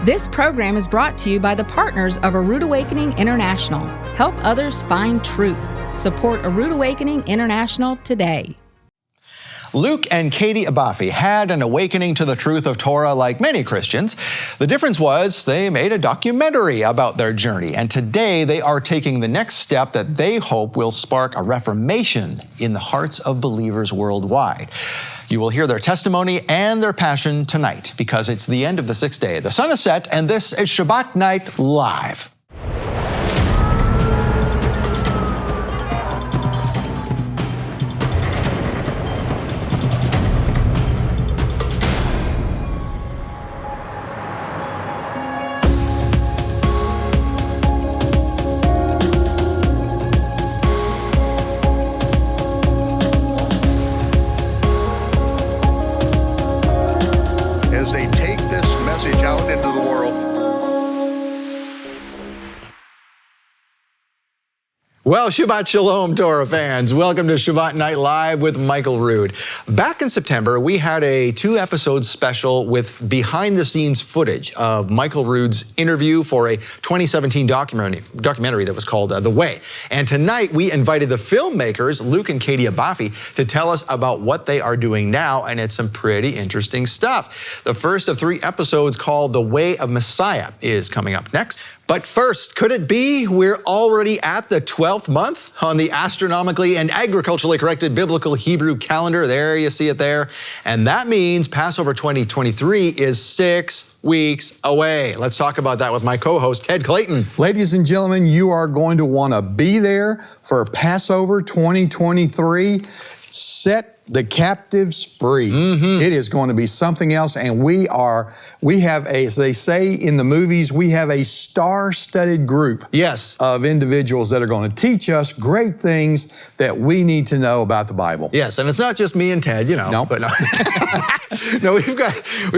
This program is brought to you by the partners of A Rood Awakening International. Help others find truth. Support A Rood Awakening International today. Luke and Katie Abafi had an awakening to the truth of Torah like many Christians. The difference was they made a documentary about their journey, and today they are taking the next step that they hope will spark a reformation in the hearts of believers worldwide. You will hear their testimony and their passion tonight because it's the end of the sixth day. The sun is set, and this is Shabbat Night Live. As they take this message out into the world. Well, Shabbat Shalom, Torah fans. Welcome to Shabbat Night Live with Michael Rood. Back in September, we had a 2-episode special with behind-the-scenes footage of Michael Rood's interview for a 2017 documentary that was called The Way. And tonight, we invited the filmmakers, Luke and Katie Abafi, to tell us about what they are doing now, and it's some pretty interesting stuff. The first of 3 episodes called The Way of Messiah is coming up next. But first, could it be we're already at the 12th month on the astronomically and agriculturally corrected biblical Hebrew calendar? There, you see it there. And that means Passover 2023 is 6 weeks away. Let's talk about that with my co-host, Ted Clayton. Ladies and gentlemen, you are going to want to be there for Passover 2023. Set the captives free. It is going to be something else, and we have, as they say in the movies, we have a star-studded group of individuals that are going to teach us great things that we need to know about the Bible. Yes, and it's not just me and Ted, you know. No. But no. No, we've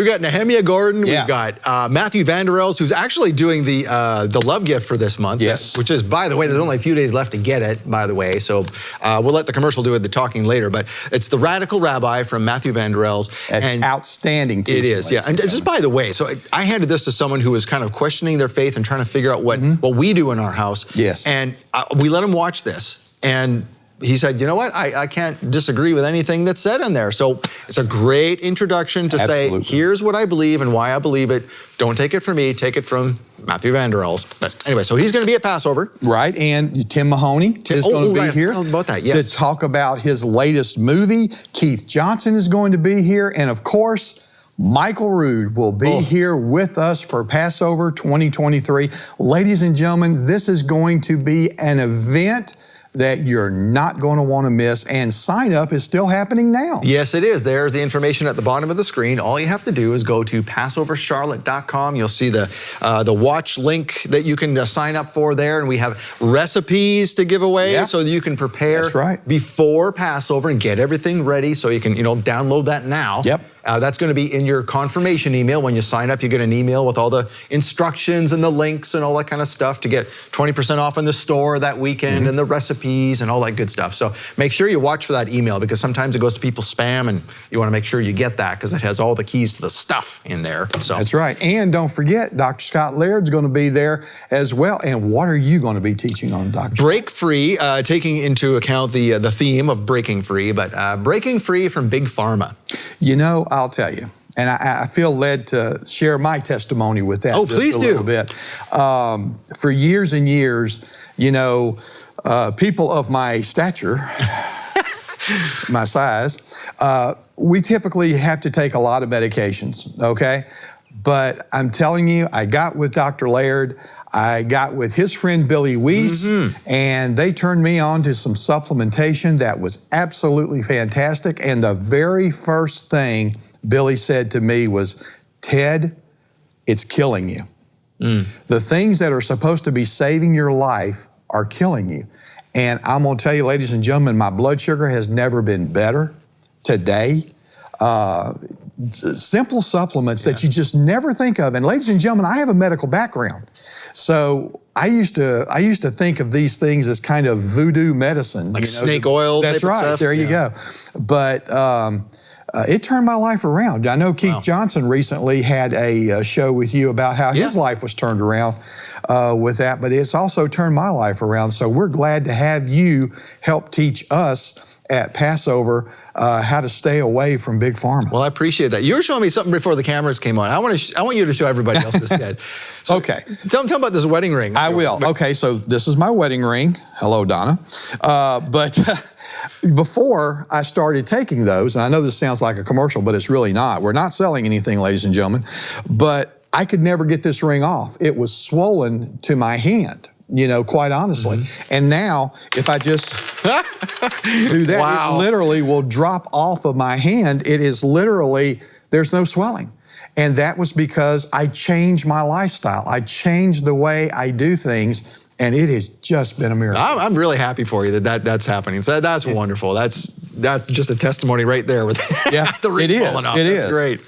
got Nehemiah Gordon, we've got Matthew Vanderels, who's actually doing the love gift for this month. Yes. Which is, by the way, there's only a few days left to get it, by the way. So we'll let the commercial do the talking later. But it's the Radical Rabbi from Matthew Vanderels. That's outstanding teaching. It is, yeah. And just by the way, so I handed this to someone who was kind of questioning their faith and trying to figure out what we do in our house. Yes. And we let him watch this. And he said, you know what, I can't disagree with anything that's said in there. So it's a great introduction to say, here's what I believe and why I believe it. Don't take it from me, take it from Matthew Vanderels. But anyway, so he's going to be at Passover. Right, and Tim Mahoney is going to be here about that, yes. to talk about his latest movie. Keith Johnson is going to be here, and of course, Michael Rood will be here with us for Passover 2023. Ladies and gentlemen, this is going to be an event that you're not going to want to miss, and sign up is still happening now. Yes, it is. There's the information at the bottom of the screen. All you have to do is go to PassoverCharlotte.com. You'll see the watch link that you can sign up for there, and we have recipes to give away so that you can prepare before Passover and get everything ready so you can, download that now. Yep. That's going to be in your confirmation email. When you sign up, you get an email with all the instructions and the links and all that kind of stuff to get 20% off in the store that weekend and the recipes and all that good stuff. So make sure you watch for that email because sometimes it goes to people's spam and you want to make sure you get that because it has all the keys to the stuff in there. So that's right. And don't forget, Dr. Scott Laird's going to be there as well. And what are you going to be teaching on, Dr. Break free, taking into account the theme of breaking free, but breaking free from Big Pharma. I'll tell you, and I feel led to share my testimony with that please a little bit. For years and years, people of my stature, my size, we typically have to take a lot of medications, okay? But I'm telling you, I got with Dr. Laird, I got with his friend Billy Weiss, and they turned me on to some supplementation that was absolutely fantastic. And the very first thing Billy said to me was, Ted, it's killing you. The things that are supposed to be saving your life are killing you. And I'm gonna tell you, ladies and gentlemen, my blood sugar has never been better today. Simple supplements that you just never think of. And ladies and gentlemen, I have a medical background. So I used to think of these things as kind of voodoo medicine. Like snake oil. That's right, there you go. But it turned my life around. I know Keith Johnson recently had a show with you about how his life was turned around with that, but it's also turned my life around. So we're glad to have you help teach us at Passover how to stay away from Big Pharma. Well, I appreciate that. You were showing me something before the camears came on. I want you to show everybody else instead. So okay. Tell them about this wedding ring. I will. Okay, so this is my wedding ring. Hello, Donna. But before I started taking those, and I know this sounds like a commercial, but it's really not. We're not selling anything, ladies and gentlemen. But I could never get this ring off. It was swollen to my hand, quite honestly. And now, if I just do that, it literally will drop off of my hand. It is literally, there's no swelling. And that was because I changed my lifestyle. I changed the way I do things, and it has just been a miracle. I'm really happy for you that's happening. So that's wonderful. That's just a testimony right there with the ring falling off. That's great.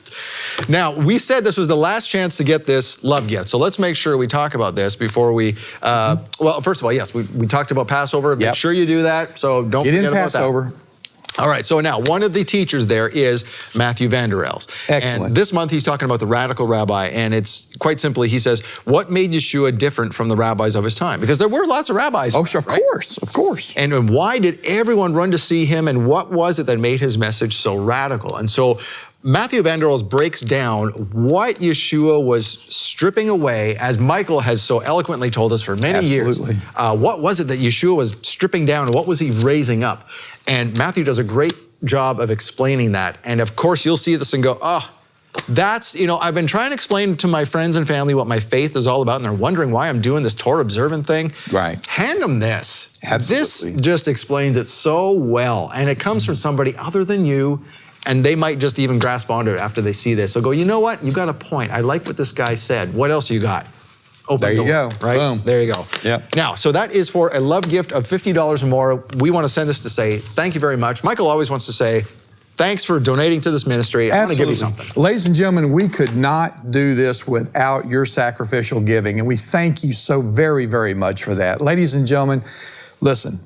Now, we said this was the last chance to get this love gift. So let's make sure we talk about this before we, well, first of all, yes, we talked about Passover. Make sure you do that. So don't forget about Passover. That. All right, so now one of the teachers there is Matthew Vander Els. Excellent. And this month he's talking about the radical rabbi, and it's quite simply, he says, what made Yeshua different from the rabbis of his time? Because there were lots of rabbis. Oh, sure, of course. And why did everyone run to see him, and what was it that made his message so radical? And so Matthew Vander Els breaks down what Yeshua was stripping away, as Michael has so eloquently told us for many years. What was it that Yeshua was stripping down, and what was he raising up? And Matthew does a great job of explaining that. And of course, you'll see this and go, that's, I've been trying to explain to my friends and family what my faith is all about, and they're wondering why I'm doing this Torah observant thing. Right. Hand them this. Absolutely. This just explains it so well. And it comes from somebody other than you, and they might just even grasp onto it after they see this. They'll go, you know what? You got a point. I like what this guy said. What else you got? Open there you door, go. Right? Boom. There you go. Yep. Now, so that is for a love gift of $50 or more. We want to send this to say thank you very much. Michael always wants to say thanks for donating to this ministry. I want to give you something. Ladies and gentlemen, we could not do this without your sacrificial giving, and we thank you so very, very much for that. Ladies and gentlemen, listen.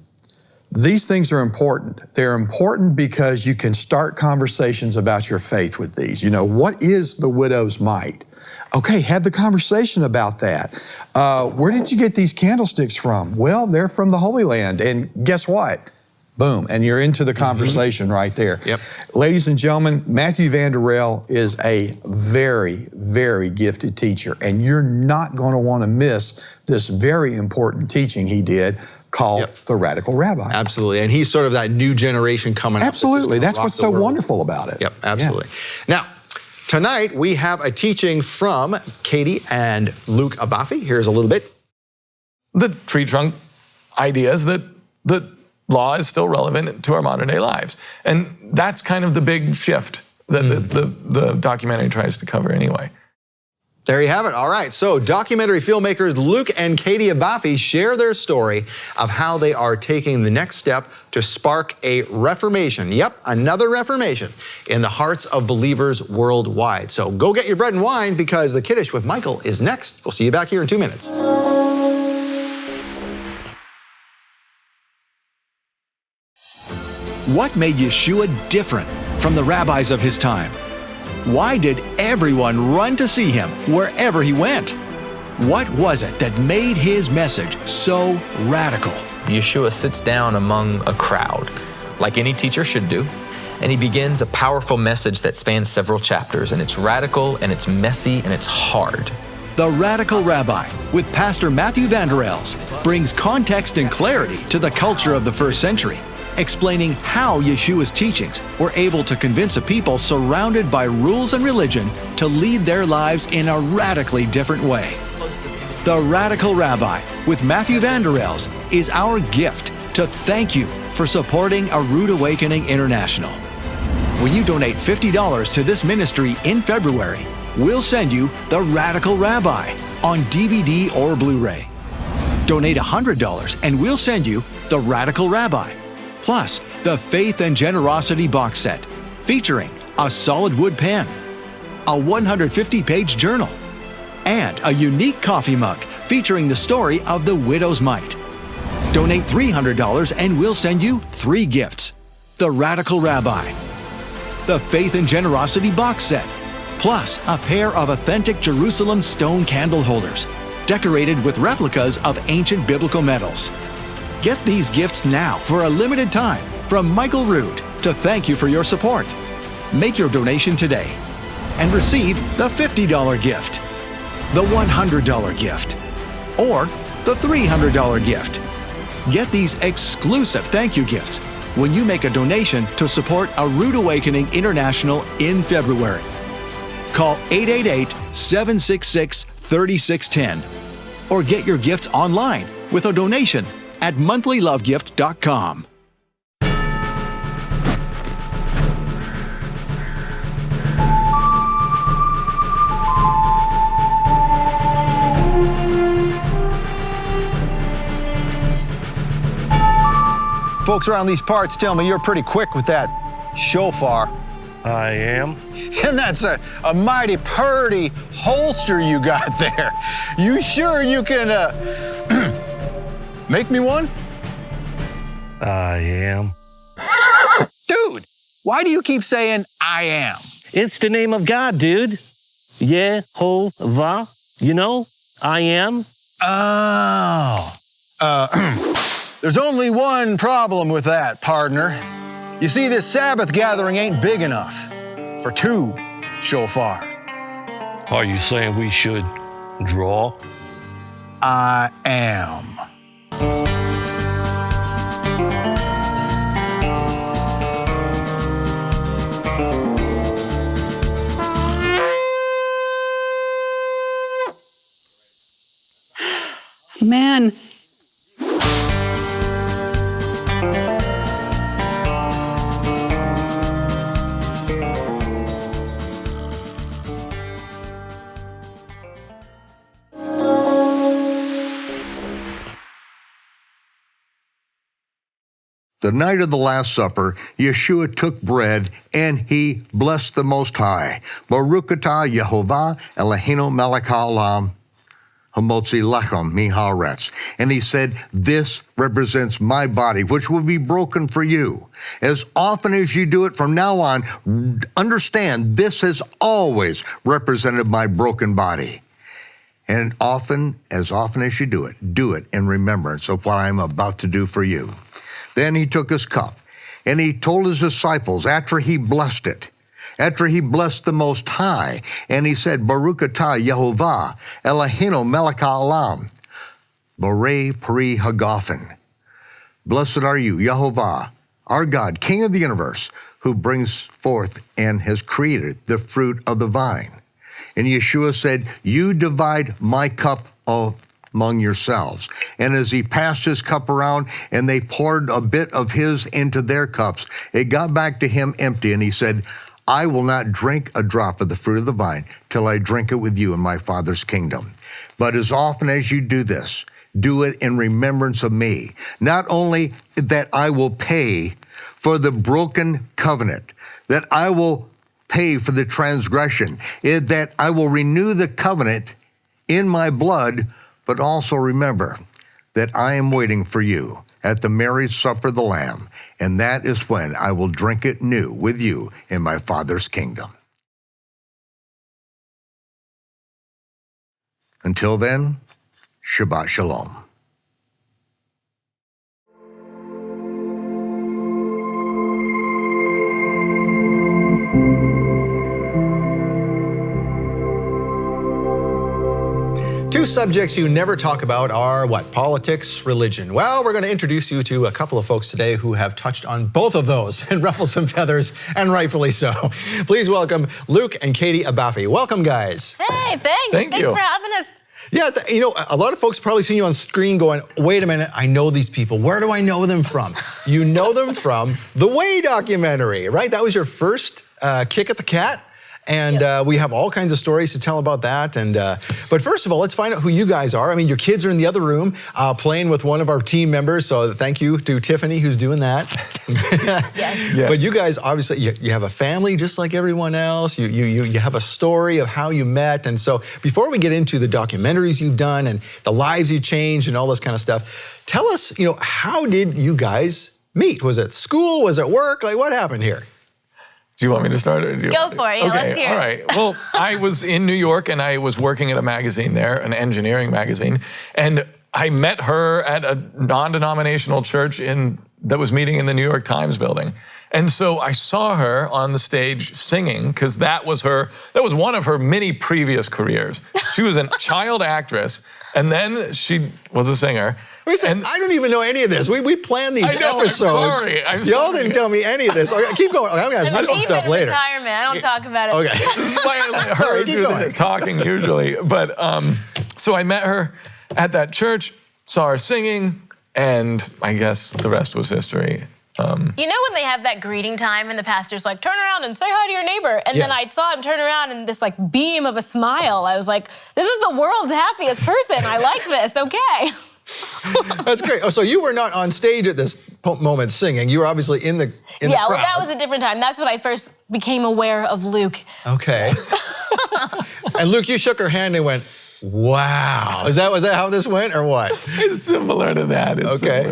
These things are important. They're important because you can start conversations about your faith with these. What is the widow's mite? Okay, have the conversation about that. Where did you get these candlesticks from? Well, they're from the Holy Land. And guess what? Boom, and you're into the conversation right there. Yep. Ladies and gentlemen, Matthew Vander Els is a very, very gifted teacher, and you're not going to want to miss this very important teaching he did called the Radical Rabbi. Absolutely, and he's sort of that new generation coming up. Absolutely, that's what's so wonderful about it. Yep, absolutely. Now, tonight we have a teaching from Katie and Luke Abafi. Here's a little bit. The tree trunk idea is that the law is still relevant to our modern day lives. And that's kind of the big shift that the documentary tries to cover anyway. There you have it. All right, so documentary filmmakers Luke and Katie Abafi share their story of how they are taking the next step to spark a reformation. Yep, another reformation in the hearts of believers worldwide. So go get your bread and wine, because the Kiddush with Michael is next. We'll see you back here in 2 minutes. What made Yeshua different from the rabbis of his time? Why did everyone run to see him wherever he went? What was it that made his message so radical? Yeshua sits down among a crowd, like any teacher should do, and he begins a powerful message that spans several chapters, and it's radical, and it's messy, and it's hard. The Radical Rabbi, with Pastor Matthew Vander Els, brings context and clarity to the culture of the first century, explaining how Yeshua's teachings were able to convince a people surrounded by rules and religion to lead their lives in a radically different way. The Radical Rabbi with Matthew Vander Els is our gift to thank you for supporting A Rood Awakening International. When you donate $50 to this ministry in February, we'll send you The Radical Rabbi on DVD or Blu-ray. Donate $100 and we'll send you The Radical Rabbi, plus the Faith and Generosity box set, featuring a solid wood pen, a 150-page journal, and a unique coffee mug featuring the story of the widow's mite. Donate $300 and we'll send you 3 gifts. The Radical Rabbi, the Faith and Generosity box set, plus a pair of authentic Jerusalem stone candle holders, decorated with replicas of ancient biblical medals. Get these gifts now for a limited time from Michael Rood to thank you for your support. Make your donation today and receive the $50 gift, the $100 gift, or the $300 gift. Get these exclusive thank you gifts when you make a donation to support A Rood Awakening International in February. Call 888-766-3610 or get your gifts online with a donation at monthlylovegift.com. Folks around these parts tell me you're pretty quick with that shofar. I am. And that's a mighty purty holster you got there. You sure you can make me one? I am. Dude, why do you keep saying I am? It's the name of God, dude. Yehovah. You know, I am. Oh. There's only one problem with that, partner. You see, this Sabbath gathering ain't big enough for 2 shofar. Are you saying we should draw? I am. Man. The night of the Last Supper, Yeshua took bread and he blessed the Most High. Baruch atah Yehovah Eloheinu melech haolam hamotzi lechem miharetz. And he said, this represents my body, which will be broken for you. As often as you do it from now on, understand this has always represented my broken body. And as often as you do it in remembrance of what I'm about to do for you. Then he took his cup and he told his disciples after he blessed it, after he blessed the Most High, and he said, Baruch atah Yehovah Eloheinu melech haolam, Borei Pri Hagafen. Blessed are you, Yehovah, our God, King of the universe, who brings forth and has created the fruit of the vine. And Yeshua said, you divide my cup among yourselves. And as he passed his cup around and they poured a bit of his into their cups, it got back to him empty. And he said, I will not drink a drop of the fruit of the vine till I drink it with you in my Father's kingdom. But as often as you do this, do it in remembrance of me. Not only that I will pay for the broken covenant, that I will pay for the transgression, that I will renew the covenant in my blood, but also remember that I am waiting for you at the marriage supper of the Lamb, and that is when I will drink it new with you in my Father's kingdom. Until then, Shabbat Shalom. Two subjects you never talk about are what? Politics, religion. Well, we're going to introduce you to a couple of folks today who have touched on both of those and ruffled some feathers, and rightfully so. Please welcome Luke and Katie Abafi. Welcome, guys. Hey, thanks. Thank you. Thanks for having us. Yeah, you know, a lot of folks probably seen you on screen going, wait a minute, I know these people. Where do I know them from? You know them from the Way documentary, right? That was your first kick at the cat. And we have all kinds of stories to tell about that. And but first of all, let's find out who you guys are. I mean, your kids are in the other room playing with one of our team members. So thank you to Tiffany, who's doing that. Yes. Yeah. But you guys, obviously, you have a family just like everyone else. You have a story of how you met. And so before we get into the documentaries you've done and the lives you changed and all this kind of stuff, tell us, how did you guys meet? Was it school? Was it work? Like, what happened here? Do you want me to start? Or do you Go want to? for it. Yeah, Okay, let's hear all it. right. Well, I was in New York and I was working at a magazine there, an engineering magazine, and I met her at a non-denominational church that was meeting in the New York Times building. And so I saw her on the stage singing, because that was one of her many previous careers. She was a child actress, and then she was a singer. And I don't even know any of this. We planned these episodes. I'm Y'all sorry. didn't tell me any of this. Okay, keep going. I'm going to ask you some stuff later. Retirement. I don't talk about it. Okay. This is why I Sorry, heard keep you going. talking usually. But so I met her at that church, saw her singing, and I guess the rest was history. You know when they have that greeting time and the pastor's like, turn around and say hi to your neighbor. And then I saw him turn around and this like beam of a smile. I was like, this is the world's happiest person. I like this. Okay. That's great. Oh, so you were not on stage at this moment singing. You were obviously in the crowd. Well, that was a different time. That's when I first became aware of Luke. Okay. And Luke, you shook her hand and went, wow. Was that how this went or what? It's similar to that. Okay.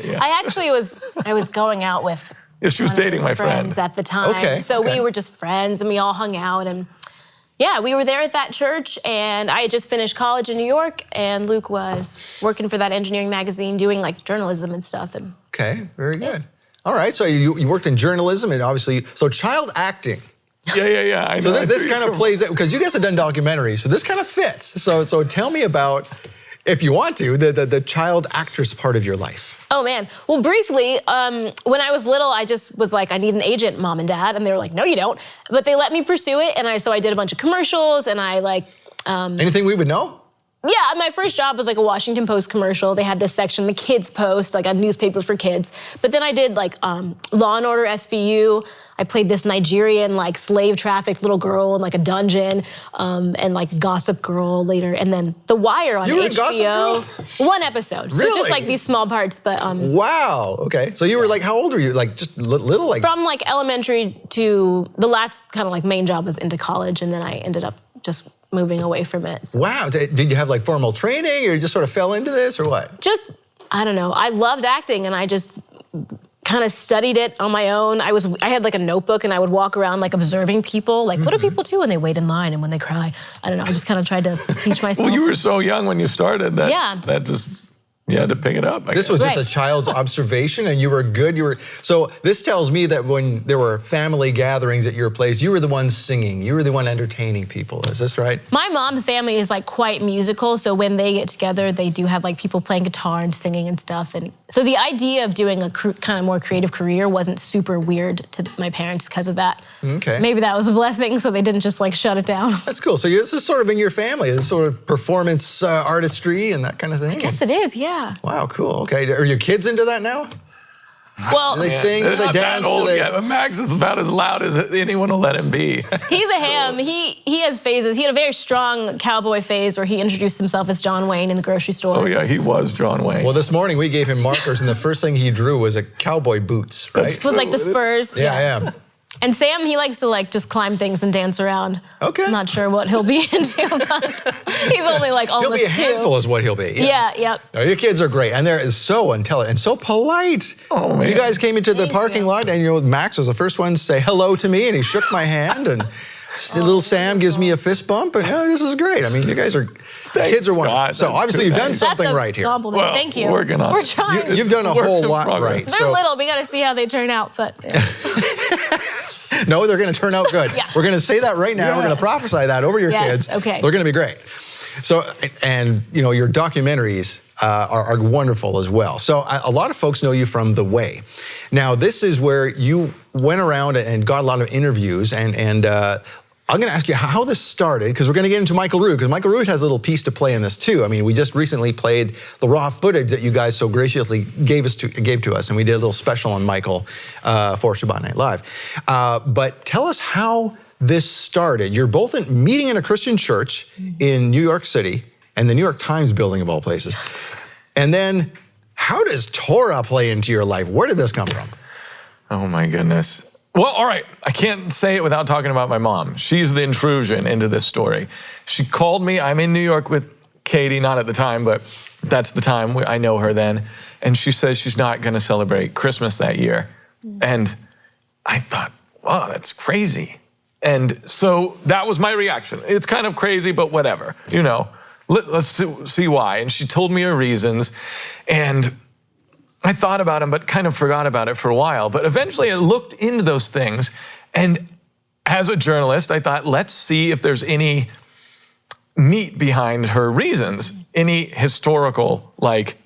Yeah. I actually was going out with She was one of dating his my friend. friends at the time. Okay, So okay. we were just friends and we all hung out and yeah, we were there at that church and I had just finished college in New York and Luke was working for that engineering magazine doing like journalism and stuff. And Okay, very good. All right, so you worked in journalism and obviously, so child acting. Yeah. I know. So this kind of plays out, because you guys have done documentaries, so this kind of fits. So tell me about, if you want to, the child actress part of your life. Oh man, well briefly, when I was little, I just was like, I need an agent, mom and dad, and they were like, no you don't. But they let me pursue it, and so I did a bunch of commercials, and I like... Anything we would know? Yeah, my first job was like a Washington Post commercial. They had this section, the Kids Post, like a newspaper for kids. But then I did like Law and Order SVU. I played this Nigerian like slave trafficked little girl in like a dungeon, and like Gossip Girl later, and then The Wire on You were in HBO. Gossip Girl? One episode. So Really? just like these small parts, but Wow, okay. So you were like, how old were you? Like just little? Like from like elementary to the last kind of like main job was into college, and then I ended up just moving away from it. So. Wow, did you have like formal training or you just sort of fell into this or what? Just, I don't know. I loved acting and I just kind of studied it on my own. I had like a notebook and I would walk around like observing people. Like, what do people do when they wait in line and when they cry? I don't know. I just kind of tried to teach myself. Well, you were so young when you started that. Yeah. That just, you had to pick it up. This was just a child's observation and you were good. So this tells me that when there were family gatherings at your place, you were the one singing, you were the one entertaining people. Is this right? My mom's family is like quite musical. So when they get together, they do have like people playing guitar and singing and stuff. And so the idea of doing a kind of more creative career wasn't super weird to my parents because of that. Okay. Maybe that was a blessing. So they didn't just like shut it down. That's cool. So this is sort of in your family, this sort of performance artistry and that kind of thing? Yes, it is. Yeah. Wow, cool. Okay, are your kids into that now? Well, Do they sing? Do They're they not that dance? old Do they... yet, but Max is about as loud as anyone will let him be. he's a ham. He has phases. He had a very strong cowboy phase where he introduced himself as John Wayne in the grocery store. Oh yeah, he was John Wayne. Well, this morning we gave him markers and the first thing he drew was a cowboy boots, right? With like the spurs. Yeah, I am. And Sam, he likes to like just climb things and dance around. Okay. I'm not sure what he'll be into, but he's only like He'll almost be a handful two. is what he'll be. Yeah, yep. No, your kids are great, and they're so intelligent and so polite. Oh, man. You guys came into the parking lot, and Max was the first one to say hello to me, and he shook my hand, and little Sam gives me a fist bump, and this is great. I mean, you guys are, kids are wonderful. Scott. So That's obviously good. you've done That's something a right here. compliment. Well, Thank you. working on We're it. trying. You've done a Work whole in lot progress. right. They're little. We got to see how they turn out, but No, they're going to turn out good. Yeah. We're going to say that right now. We're going to prophesy that over your Yes, kids. okay. They're going to be great. So, and your documentaries are wonderful as well. So a lot of folks know you from The Way. Now, this is where you went around and got a lot of interviews, and I'm going to ask you how this started, because we're going to get into Michael Rood, because Michael Rood has a little piece to play in this too. I mean, we just recently played the raw footage that you guys so graciously gave to us, and we did a little special on Michael for Shabbat Night Live. But tell us how this started. You're both meeting in a Christian church in New York City, and the New York Times building of all places. And then, how does Torah play into your life? Where did this come from? Oh my goodness. Well, all right, I can't say it without talking about my mom. She's the intrusion into this story. She called me, I'm in New York with Katie, not at the time, but that's the time, I know her then. And she says she's not gonna celebrate Christmas that year. And I thought, wow, that's crazy. And so that was my reaction. It's kind of crazy, but whatever, let's see why. And she told me her reasons, and I thought about them, but kind of forgot about it for a while. But eventually I looked into those things, and as a journalist, I thought, let's see if there's any meat behind her reasons, any historical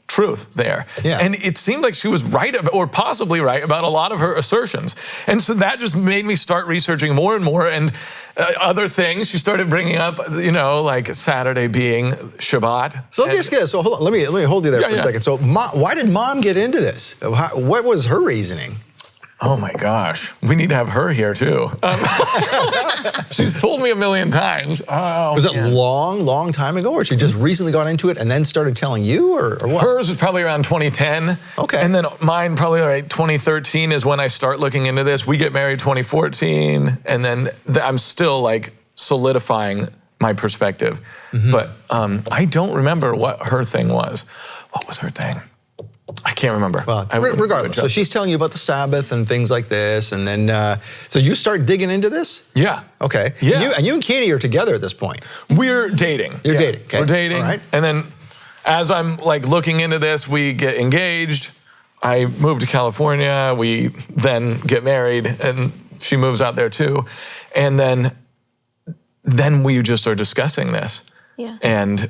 truth there. Yeah. And it seemed like she was right, or possibly right, about a lot of her assertions. And so that just made me start researching more and more, and other things. She started bringing up, like Saturday being Shabbat. So let me ask you this. So hold on, let me hold you there for a second. So why did Mom get into this? What was her reasoning? Oh my gosh, we need to have her here too. She's told me a million times. Was it long time ago, or she just recently got into it and then started telling you, or what? Hers was probably around 2010. Okay. And then mine probably 2013 is when I start looking into this. We get married 2014, and then I'm still solidifying my perspective. Mm-hmm. But I don't remember what her thing was. What was her thing? I can't remember. Well, regardless, so she's telling you about the Sabbath and things like this, and then, so you start digging into this? Yeah. Okay. Yeah. And you and Katie are together at this point? We're dating. You're dating, okay. We're dating. All right. And then as I'm looking into this, we get engaged. I move to California. We then get married, and she moves out there too. And then we just are discussing this. Yeah. And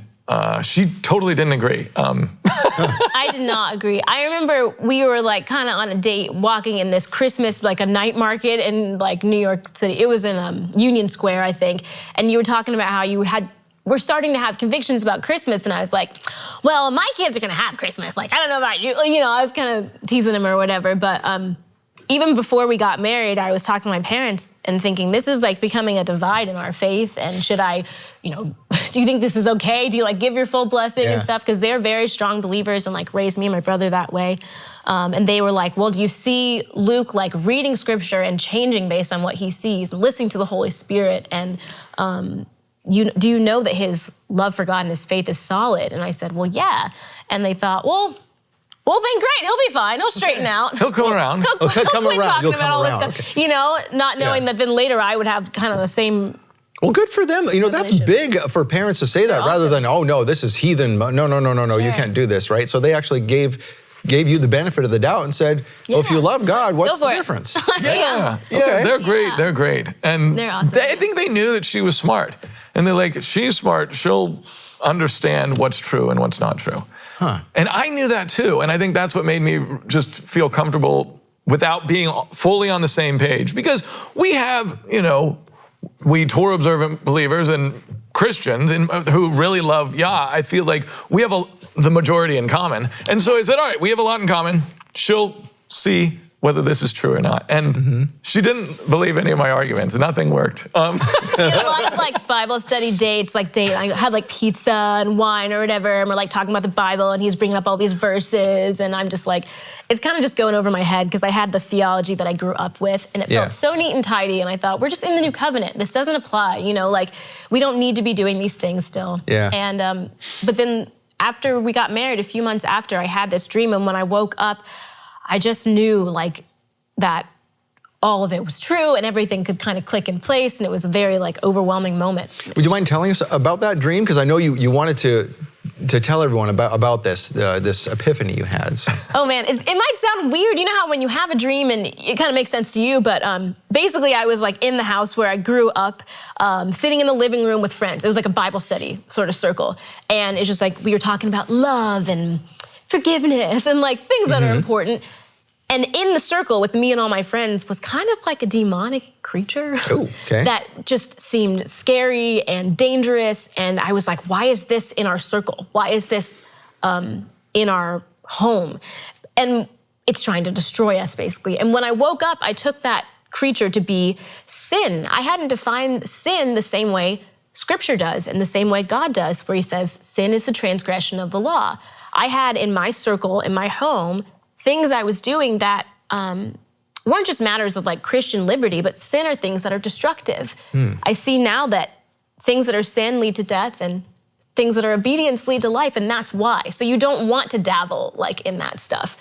she totally didn't agree. I did not agree. I remember we were kind of on a date walking in this Christmas, a night market in New York City. It was in Union Square, I think. And you were talking about how we're starting to have convictions about Christmas. And I was like, well, my kids are going to have Christmas. I don't know about you. I was kind of teasing him or whatever. But even before we got married, I was talking to my parents and thinking, this is becoming a divide in our faith. And should I, do you think this is okay? Do you give your full blessing and stuff? Because they're very strong believers and raised me and my brother that way. And they were like, well, do you see Luke reading scripture and changing based on what he sees, listening to the Holy Spirit? And do you know that his love for God and his faith is solid? And I said, well, yeah. And they thought, well, then great, he'll be fine. He'll straighten out. He'll come around. He'll come quit around. talking You'll about come all around. this stuff. Not knowing that then later I would have kind of the same. Well, good for them. That's big for parents to say that rather than, oh no, this is heathen. No, you can't do this, right? So they actually gave you the benefit of the doubt and said, well, if you love God, what's the difference? Yeah. Okay. They're great. Yeah. They're great. And they're awesome. I think they knew that she was smart. And they're she's smart. She'll understand what's true and what's not true. Huh. And I knew that too. And I think that's what made me just feel comfortable without being fully on the same page. Because we have, we Torah observant believers and Christians who really love Yah. I feel like we have the majority in common. And so I said, all right, we have a lot in common. She'll see whether this is true or not. And she didn't believe any of my arguments. Nothing worked. We had a lot of Bible study dates, I had pizza and wine or whatever, and we're talking about the Bible, and he's bringing up all these verses, and I'm just it's kind of just going over my head because I had the theology that I grew up with, and it felt so neat and tidy, and I thought, we're just in the new covenant. This doesn't apply, we don't need to be doing these things still. Yeah. And, but then after we got married, a few months after, I had this dream, and when I woke up, I just knew that all of it was true and everything could kind of click in place, and it was a very overwhelming moment. Would you mind telling us about that dream? Because I know you wanted to tell everyone about this epiphany you had. So. Oh man, it might sound weird. You know how when you have a dream and it kind of makes sense to you, but basically I was in the house where I grew up, sitting in the living room with friends. It was a Bible study sort of circle, and it's just we were talking about love and forgiveness and things that are important. And in the circle with me and all my friends was kind of a demonic creature that just seemed scary and dangerous. And I was why is this in our circle? Why is this in our home? And it's trying to destroy us, basically. And when I woke up, I took that creature to be sin. I hadn't defined sin the same way Scripture does and the same way God does, where he says sin is the transgression of the law. I had in my circle, in my home, things I was doing that weren't just matters of Christian liberty, but sin are things that are destructive. I see now that things that are sin lead to death and things that are obedience lead to life, and that's why. So you don't want to dabble in that stuff.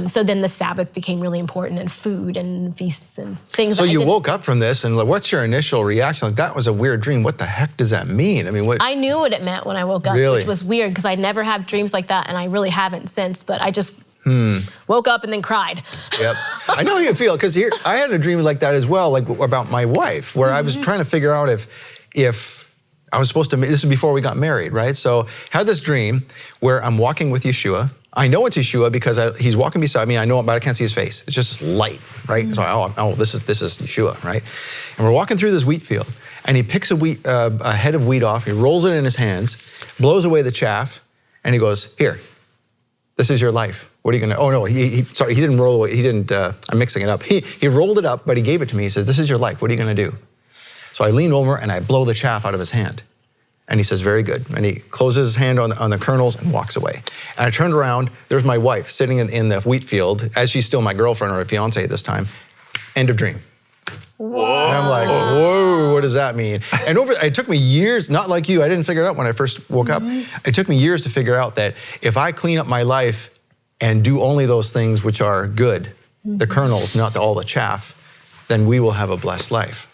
So then the Sabbath became really important, and food and feasts and things. So that I you didn't- woke up from this, and like, what's your initial reaction? Like, that was a weird dream. What the heck does that mean? I mean, what? I knew what it meant when I woke up, Really? which was weird because I never had dreams like that, and I really haven't since. But I just woke up and then cried. Yep. I know how you feel, because here, I had a dream like that as well, like about my wife, where I was trying to figure out if I was supposed to, this is before we got married, right? So had this dream where I'm walking with Yeshua. I know it's Yeshua because he's walking beside me. I know it, but I can't see his face. It's just this light, right? So, this is Yeshua, right? And we're walking through this wheat field, and he picks a head of wheat off. He rolls it in his hands, blows away the chaff, and he goes, "Here, this is your life. What are you gonna?" Oh no, sorry, he didn't roll away. He didn't. I'm mixing it up. He rolled it up, but he gave it to me. He says, "This is your life. What are you gonna do?" So I lean over and I blow the chaff out of his hand. And he says, "Very good." And he closes his hand on the kernels and walks away. And I turned around, there's my wife sitting in the wheat field, as she's still my girlfriend or a fiance at this time. End of dream. Whoa. And I'm like, whoa, what does that mean? And it took me years, not like you, I didn't figure it out when I first woke up. It took me years to figure out that if I clean up my life and do only those things which are good, the kernels, not all the chaff, then we will have a blessed life.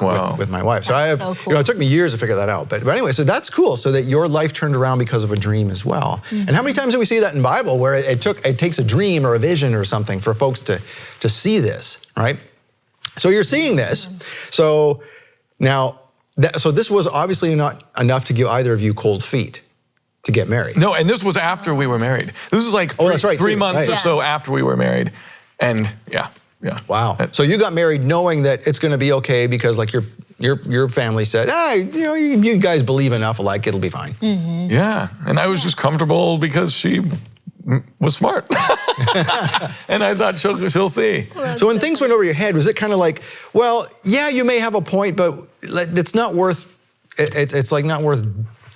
Wow. With my wife. So I have, so cool. it took me years to figure that out. But anyway, so that's cool. So that your life turned around because of a dream as well. And how many times do we see that in the Bible where it takes a dream or a vision or something for folks to see this, right? So you're seeing this. So now, so this was obviously not enough to give either of you cold feet to get married. No, and this was after we were married. This was like that's right, three too. months Right. or so after we were married. And yeah. Wow. So you got married knowing that it's going to be okay because like your family said, you guys believe enough alike, it'll be fine. Yeah, and I was just comfortable because she was smart. And I thought she'll see. So when things went over your head, was it kind of like, well, yeah, you may have a point, but it's not worth, it's like not worth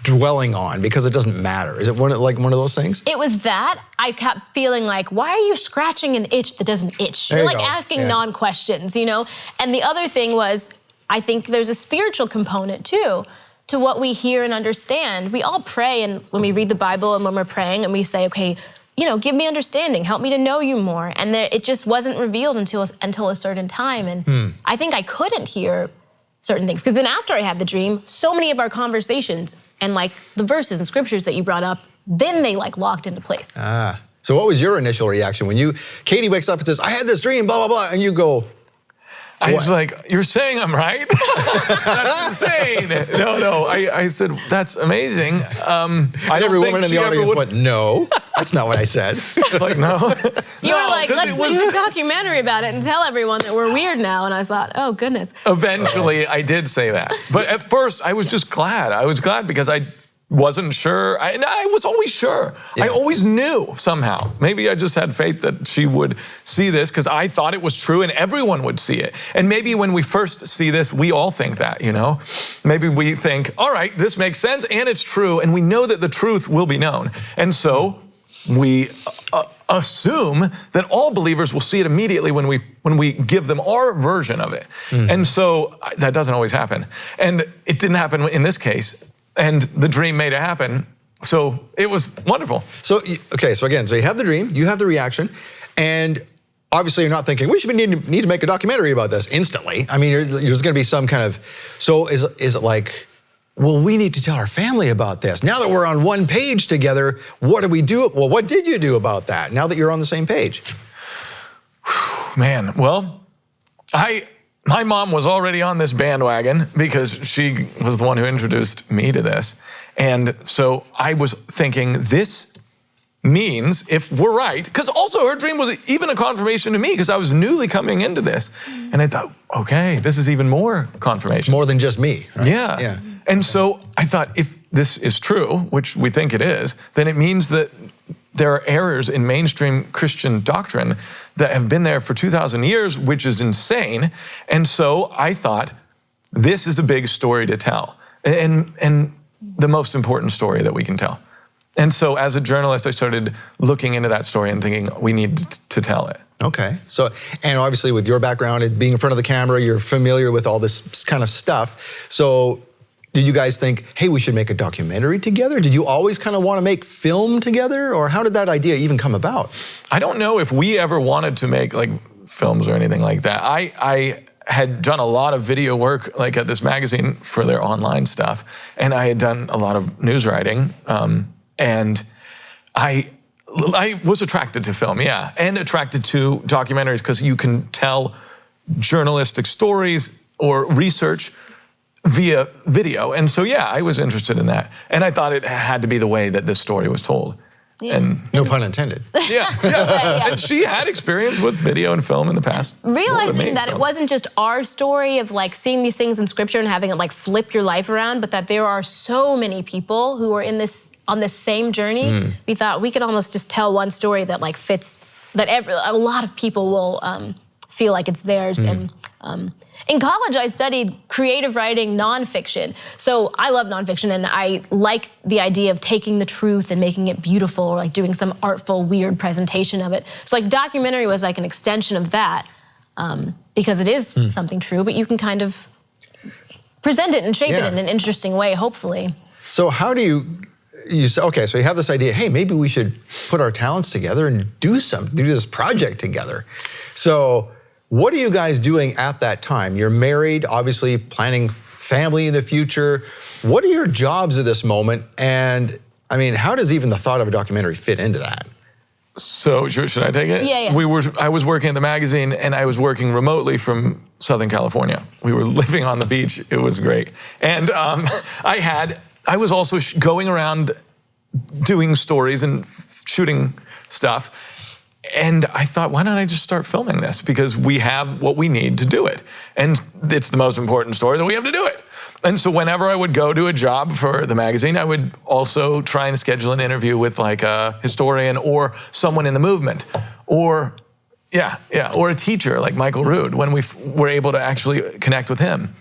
dwelling on because it doesn't matter. Is it one of those things? It was that. I kept feeling like, why are you scratching an itch that doesn't itch? There You're you like go. asking non-questions, you know? And the other thing was, I think there's a spiritual component too to what we hear and understand. We all pray, and when we read the Bible and when we're praying and we say, okay, give me understanding, help me to know you more. And it just wasn't revealed until a certain time. And I think I couldn't hear certain things. Because then after I had the dream, so many of our conversations and like the verses and scriptures that you brought up, then they like locked into place. So what was your initial reaction when Katie wakes up and says, "I had this dream, blah, blah, blah," and you go, I was like, "You're saying I'm right? That's insane." No, I said, "That's amazing." every woman in the audience went, "No, that's not what I said." Like, no. You were like, 'cause let's it was- make a documentary about it and tell everyone that we're weird now. And I thought, oh goodness. Eventually, I did say that. But at first, I was just glad. I was glad because I wasn't sure. I was always sure. Yeah. I always knew somehow. Maybe I just had faith that she would see this because I thought it was true and everyone would see it. And maybe when we first see this, we all think that, Maybe we think, all right, this makes sense and it's true. And we know that the truth will be known. And so we assume that all believers will see it immediately when we give them our version of it. And so that doesn't always happen. And it didn't happen in this case. And the dream made it happen. So it was wonderful. So again, so you have the dream, you have the reaction, and obviously you're not thinking, we should need to make a documentary about this instantly. I mean, there's going to be some kind of, so is it like, well, we need to tell our family about this. Now that we're on one page together, what do we do? Well, what did you do about that now that you're on the same page? Man, well, my mom was already on this bandwagon because she was the one who introduced me to this. And so I was thinking, this means, if we're right, because also her dream was even a confirmation to me because I was newly coming into this. And I thought, okay, this is even more confirmation. More than just me, right? Yeah. And so I thought, if this is true, which we think it is, then it means that there are errors in mainstream Christian doctrine that have been there for 2,000 years, which is insane. And so I thought, this is a big story to tell, and the most important story that we can tell. And so as a journalist, I started looking into that story and thinking, we need to tell it. Okay. So, and obviously with your background, being in front of the camera, you're familiar with all this kind of stuff. So Did you guys think, hey, we should make a documentary together? Did you always kind of want to make film together? Or how did that idea even come about? I don't know if we ever wanted to make like films or anything like that. I had done a lot of video work like at this magazine for their online stuff, and I had done a lot of news writing, and I was attracted to film, yeah, and attracted to documentaries because you can tell journalistic stories or research via video. And so, yeah, I was interested in that. And I thought it had to be the way that this story was told. Yeah. And no pun intended. Yeah. And she had experience with video and film in the past. Realizing that it wasn't just our story of like seeing these things in scripture and having it like flip your life around, but that there are so many people who are on this same journey. We thought we could almost just tell one story that like fits, that a lot of people will feel like it's theirs. And in college, I studied creative writing, nonfiction. So I love nonfiction, and I like the idea of taking the truth and making it beautiful, or like doing some artful, weird presentation of it. So like documentary was like an extension of that, because it is something true, but you can kind of present it and shape it in an interesting way, hopefully. So how do you say, okay, so you have this idea, hey, maybe we should put our talents together and do this project together. So what are you guys doing at that time? You're married, obviously planning family in the future. What are your jobs at this moment? And I mean, how does even the thought of a documentary fit into that? So should I take it? Yeah. I was working at the magazine, and I was working remotely from Southern California. We were living on the beach. It was great. And I was also going around doing stories and shooting stuff. And I thought, why don't I just start filming this? Because we have what we need to do it. And it's the most important story that we have to do it. And so whenever I would go to a job for the magazine, I would also try and schedule an interview with like a historian or someone in the movement, or or a teacher like Michael Rood, when we were able to actually connect with him.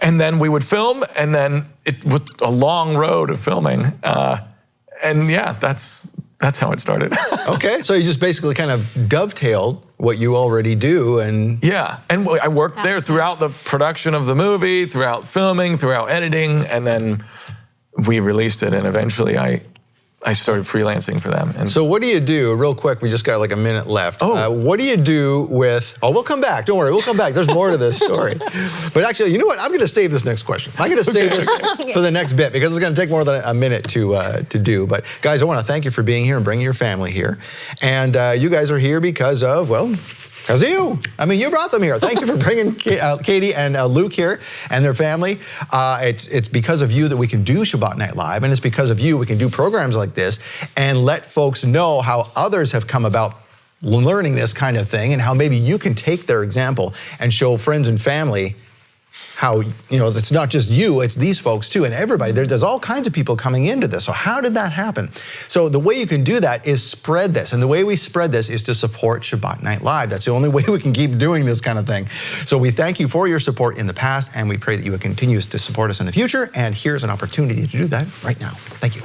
And then we would film, and then it was a long road of filming. And yeah, that's how it started. Okay, so you just basically kind of dovetailed what you already do, and and I worked there throughout the production of the movie, throughout filming, throughout editing, and then we released it, and eventually I started freelancing for them. And so what do you do, real quick, we just got like a minute left. What do you do with, we'll come back, don't worry, we'll come back. There's more to this story. But actually, you know what, I'm gonna save this next question. I'm gonna save this for the next bit, because it's gonna take more than a minute to do. But guys, I wanna thank you for being here and bringing your family here. And you guys are here because of, because of you. I mean, you brought them here. Thank you for bringing Katie and Luke here and their family. It's because of you that we can do Shabbat Night Live, and it's because of you we can do programs like this and let folks know how others have come about learning this kind of thing, and how maybe you can take their example and show friends and family how, it's not just you, it's these folks too, and everybody. There's all kinds of people coming into this. So how did that happen? So the way you can do that is spread this. And the way we spread this is to support Shabbat Night Live. That's the only way we can keep doing this kind of thing. So we thank you for your support in the past, and we pray that you will continue to support us in the future. And here's an opportunity to do that right now. Thank you.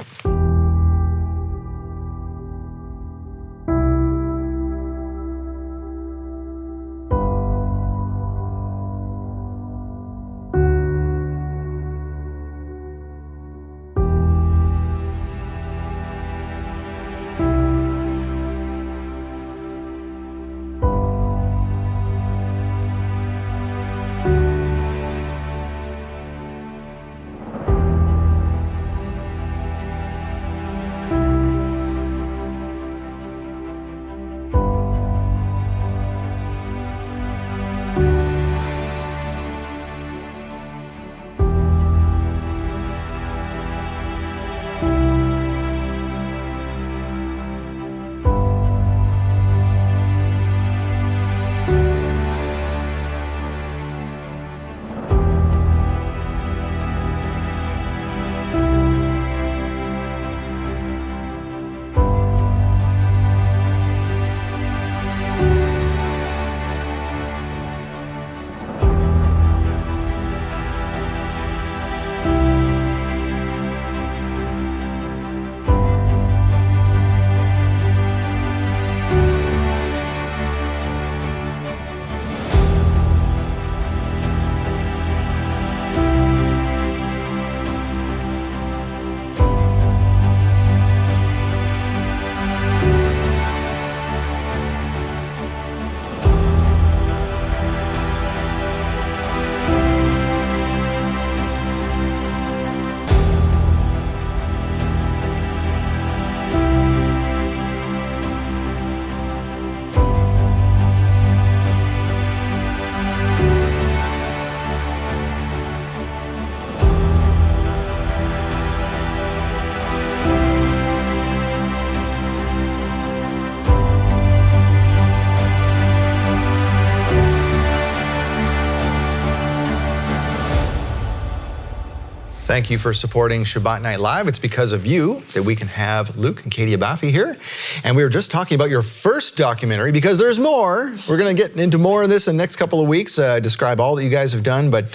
Thank you for supporting Shabbat Night Live. It's because of you that we can have Luke and Katie Abafi here. And we were just talking about your first documentary, because there's more. We're going to get into more of this in the next couple of weeks, describe all that you guys have done, but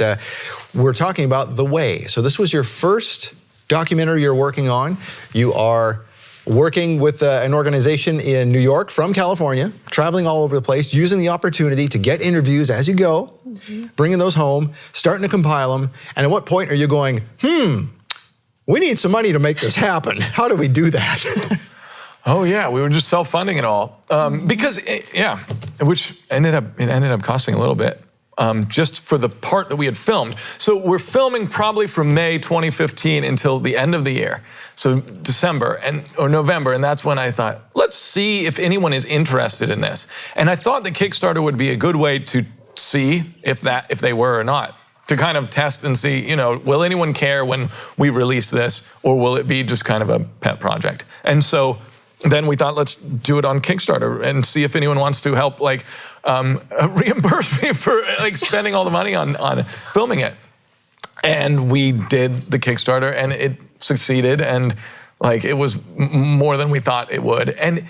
we're talking about The Way. So this was your first documentary you're working on. You are working with an organization in New York from California, traveling all over the place, using the opportunity to get interviews as you go, bringing those home, starting to compile them. And at what point are you going, we need some money to make this happen? How do we do that? Oh yeah, we were just self-funding it all because which ended up costing a little bit. Just for the part that we had filmed. So we're filming probably from May 2015 until the end of the year. So December or November, and that's when I thought, let's see if anyone is interested in this. And I thought the Kickstarter would be a good way to see if they were or not, to kind of test and see, will anyone care when we release this, or will it be just kind of a pet project? And so then we thought, let's do it on Kickstarter and see if anyone wants to help, reimburse me for spending all the money on filming it. And we did the Kickstarter, and it succeeded, and it was more than we thought it would, and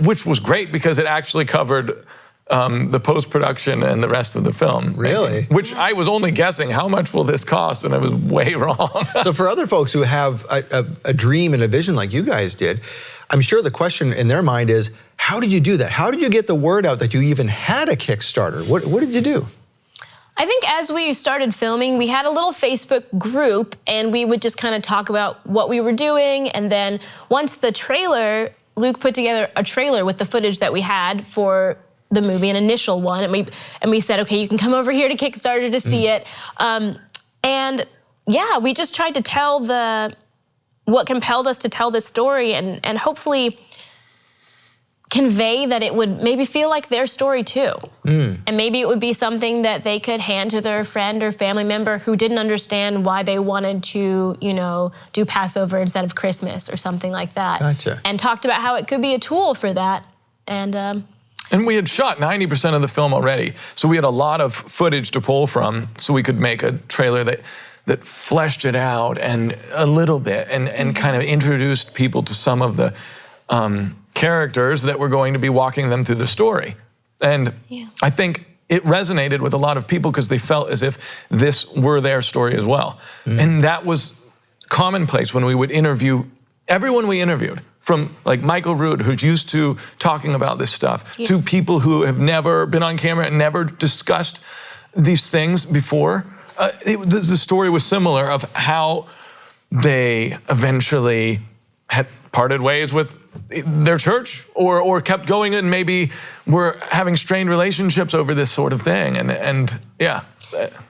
which was great because it actually covered the post-production and the rest of the film. Really? Which I was only guessing, how much will this cost? And I was way wrong. So for other folks who have a dream and a vision like you guys did, I'm sure the question in their mind is, how did you do that? How did you get the word out that you even had a Kickstarter? What did you do? I think as we started filming, we had a little Facebook group, and we would just kind of talk about what we were doing. And then once the trailer, Luke put together a trailer with the footage that we had for the movie, an initial one, and we said, okay, you can come over here to Kickstarter to see it. And yeah, we just tried to tell what compelled us to tell this story, and hopefully convey that it would maybe feel like their story too. And maybe it would be something that they could hand to their friend or family member who didn't understand why they wanted to, do Passover instead of Christmas or something like that. Gotcha. And talked about how it could be a tool for that. And we had shot 90% of the film already, so we had a lot of footage to pull from, so we could make a trailer that fleshed it out and a little bit, and kind of introduced people to some of the characters that were going to be walking them through the story. And I think it resonated with a lot of people because they felt as if this were their story as well. And that was commonplace when we would interview everyone we interviewed, from Michael Rood, who's used to talking about this stuff, to people who have never been on camera and never discussed these things before. The story was similar of how they eventually had parted ways with their church, or kept going and maybe were having strained relationships over this sort of thing. And yeah.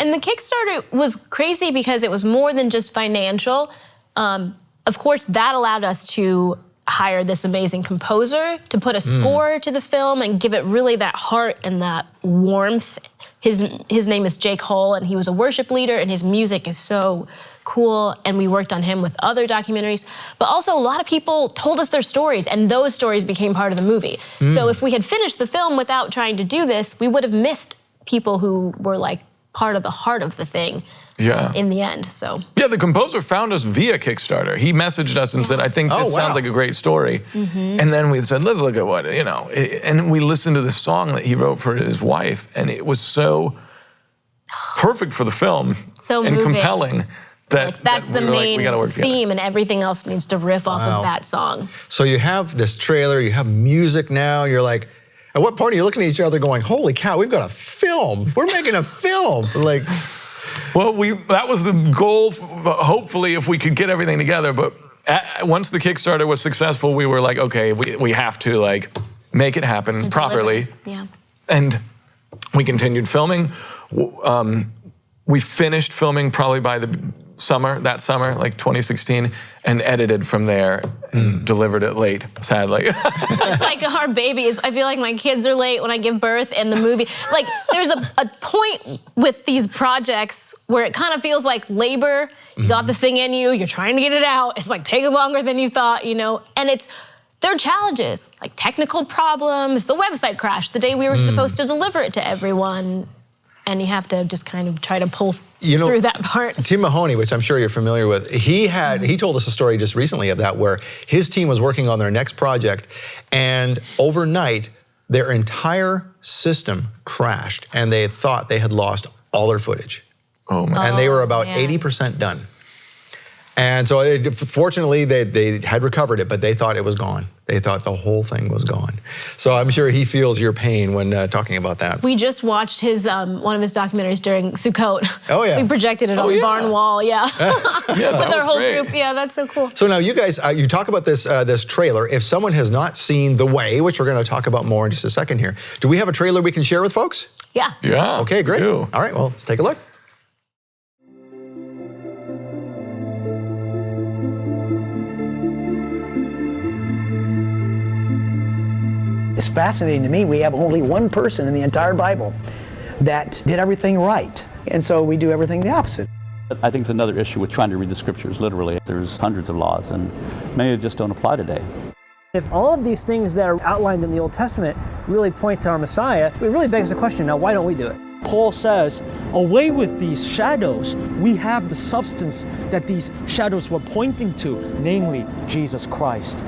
And the Kickstarter was crazy because it was more than just financial. Of course, that allowed us to hire this amazing composer to put a score to the film and give it really that heart and that warmth. His name is Jake Hull, and he was a worship leader, and his music is so cool, and we worked on him with other documentaries. But also, a lot of people told us their stories, and those stories became part of the movie. So if we had finished the film without trying to do this, we would have missed people who were part of the heart of the thing. In the end, so. Yeah, the composer found us via Kickstarter. He messaged us and said, I think this sounds like a great story. And then we said, let's look at what, and we listened to this song that he wrote for his wife, and it was so perfect for the film. So and moving. Compelling. That's the main theme, and everything else needs to riff off of that song. So you have this trailer, you have music now, you're like, at what point are you looking at each other going, holy cow, we've got a film. We're making a film. Well, that was the goal, hopefully, if we could get everything together. But once the Kickstarter was successful, we were like, okay, we have to make it happen properly. Yeah. And we continued filming. We finished filming probably by that summer, 2016, and edited from there and delivered it late, sadly. It's like our babies. I feel like my kids are late when I give birth, and the movie, there's a point with these projects where it kind of feels like labor. You got the thing in you, you're trying to get it out. It's taking longer than you thought, and there are challenges, technical problems, the website crashed the day we were supposed to deliver it to everyone. and you have to just kind of try to pull You know, through that part. Tim Mahoney, which I'm sure you're familiar with, he told us a story just recently of that where his team was working on their next project, and overnight their entire system crashed, and they thought they had lost all their footage. Oh man. And they were about man. 80% done. And so fortunately they had recovered it, but they thought it was gone. They thought the whole thing was gone. So I'm sure he feels your pain when talking about that. We just watched his one of his documentaries during Sukkot. Oh, yeah. We projected it on the barn wall, Yeah, that with our was whole great. group. Yeah, that's so cool. So now you guys, you talk about this this trailer. If someone has not seen The Way, which we're going to talk about more in just a second here, do we have a trailer we can share with folks? Yeah. Yeah. Okay, great. we do. All right, well, let's take a look. It's fascinating to me. We have only one person in the entire Bible that did everything right. And so we do everything the opposite. I think it's another issue with trying to read the scriptures literally. There's hundreds of laws, and many just don't apply today. If all of these things that are outlined in the Old Testament really point to our Messiah, it really begs the question, now why don't we do it? Paul says, away with these shadows, we have the substance that these shadows were pointing to, namely Jesus Christ.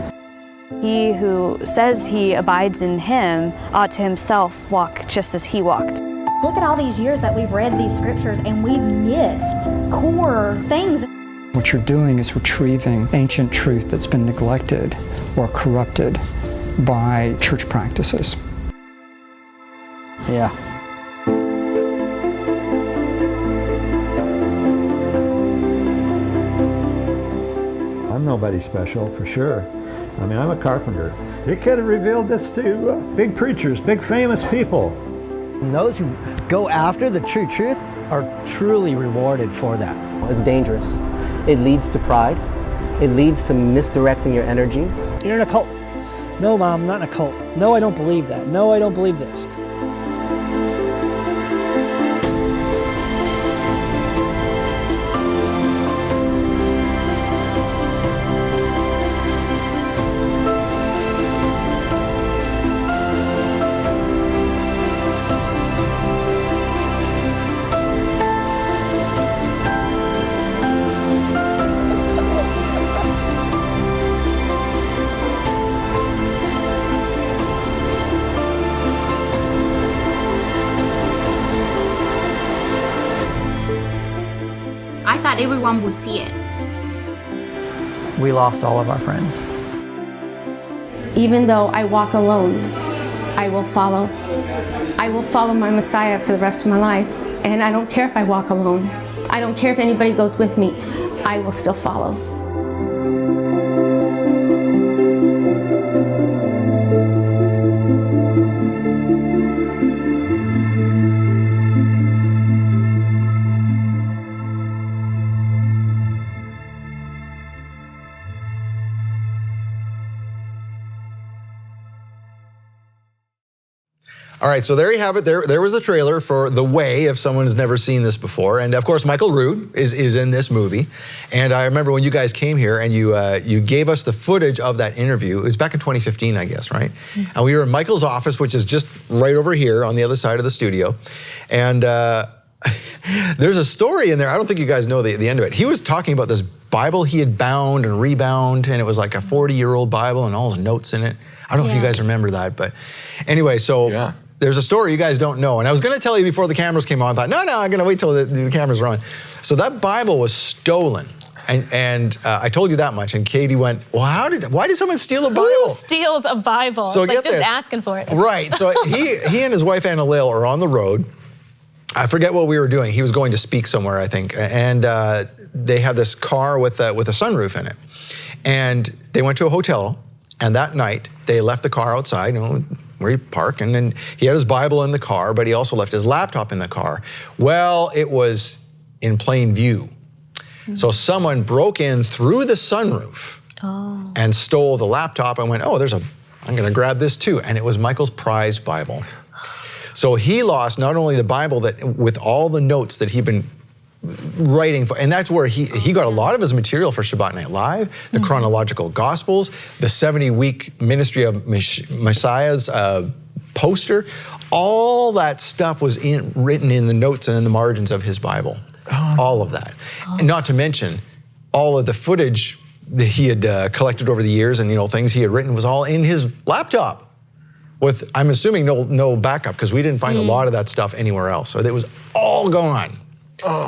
He who says he abides in him ought to himself walk just as he walked. Look at all these years that we've read these scriptures and we've missed core things. What you're doing is retrieving ancient truth that's been neglected or corrupted by church practices. Yeah. I'm nobody special, for sure. I mean, I'm a carpenter. He could have revealed this to big preachers, big famous people. And those who go after the true truth are truly rewarded for that. It's dangerous. It leads to pride. It leads to misdirecting your energies. You're in a cult. No, Mom, I'm not in a cult. No, I don't believe that. No, I don't believe this. I thought everyone would see it. We lost all of our friends. Even though I walk alone, I will follow. I will follow my Messiah for the rest of my life. And I don't care if I walk alone. I don't care if anybody goes with me. I will still follow. All right, so there you have it. There was a trailer for The Way, if someone has never seen this before. And of course, Michael Rood is in this movie. And I remember when you guys came here and you gave us the footage of that interview. It was back in 2015, I guess, right? Mm-hmm. And we were in Michael's office, which is just right over here on the other side of the studio. And there's a story in there. I don't think you guys know the end of it. He was talking about this Bible he had bound and rebound, and it was like a 40-year-old Bible and all his notes in it. I don't know if you guys remember that, but anyway, so there's a story you guys don't know. And I was going to tell you before the cameras came on. I thought, no, I'm going to wait till the cameras are on. So that Bible was stolen. And I told you that much. And Katie went, well, why did someone steal a Bible? Who steals a Bible? So it's like get just this. asking for it. Right. So he and his wife, Anna Lil, are on the road. I forget what we were doing. He was going to speak somewhere, I think. And they had this car with a sunroof in it. And they went to a hotel. And that night, they left the car outside, where he parked, and then he had his Bible in the car, but he also left his laptop in the car. Well, it was in plain view. Mm-hmm. So someone broke in through the sunroof and stole the laptop and went, I'm gonna grab this too. And it was Michael's prized Bible. So he lost not only the Bible, that with all the notes that he'd been writing for, and that's where he got a lot of his material for Shabbat Night Live, the chronological Gospels, the 70-week Ministry of Messiah's poster, all that stuff was written in the notes and in the margins of his Bible. All of that. And not to mention, all of the footage that he had collected over the years and things he had written was all in his laptop with, I'm assuming, no backup, because we didn't find a lot of that stuff anywhere else. So it was all gone.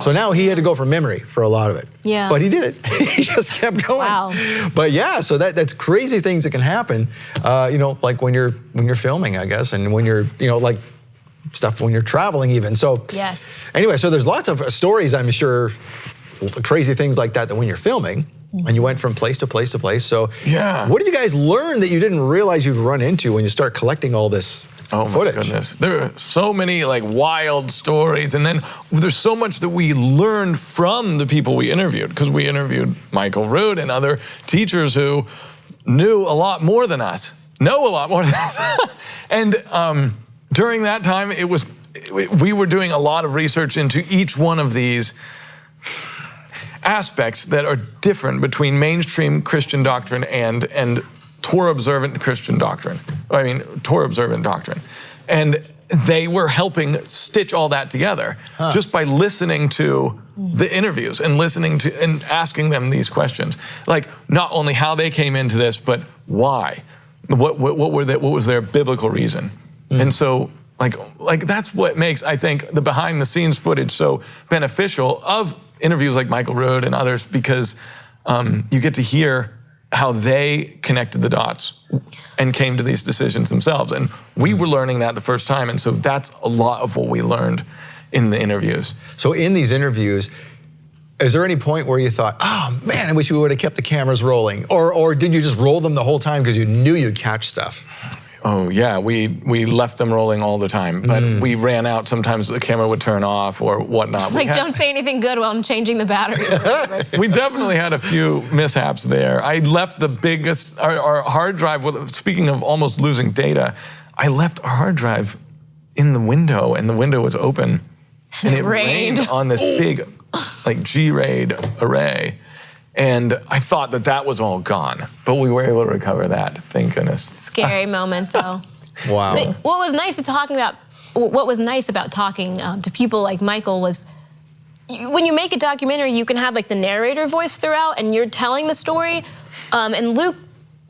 So now he had to go from memory for a lot of it. Yeah. But he did it. He just kept going. Wow. But yeah, so that's crazy things that can happen, like when you're filming, I guess, and when you're, like stuff when you're traveling even. So yes. Anyway, so there's lots of stories, I'm sure, crazy things like that when you're filming, and you went from place to place to place. So yeah. What did you guys learn that you didn't realize you'd run into when you start collecting all this footage? My goodness. There are so many wild stories, and then there's so much that we learned from the people we interviewed, because we interviewed Michael Rood and other teachers who knew a lot more than us, know a lot more than us. And during that time, we were doing a lot of research into each one of these aspects that are different between mainstream Christian doctrine and Torah-observant Christian doctrine. Torah-observant doctrine. And they were helping stitch all that together just by listening to the interviews and listening to and asking them these questions. Like, not only how they came into this, but why? What was their biblical reason? And so, like that's what makes, I think, the behind-the-scenes footage so beneficial of interviews like Michael Rood and others, because you get to hear how they connected the dots and came to these decisions themselves. And we were learning that the first time, and so that's a lot of what we learned in the interviews. So in these interviews, is there any point where you thought, oh man, I wish we would have kept the cameras rolling? Or did you just roll them the whole time because you knew you'd catch stuff? Oh yeah, we left them rolling all the time, but we ran out. Sometimes the camera would turn off or whatnot. It's don't say anything good while I'm changing the battery. We definitely had a few mishaps there. I left the biggest, our hard drive, speaking of almost losing data, I left our hard drive in the window, and the window was open, and it rained on this big G-RAID array. And I thought that was all gone, but we were able to recover that, thank goodness. Scary moment, though. Wow. But what was nice about talking to people like Michael was, when you make a documentary, you can have the narrator voice throughout, and you're telling the story. And Luke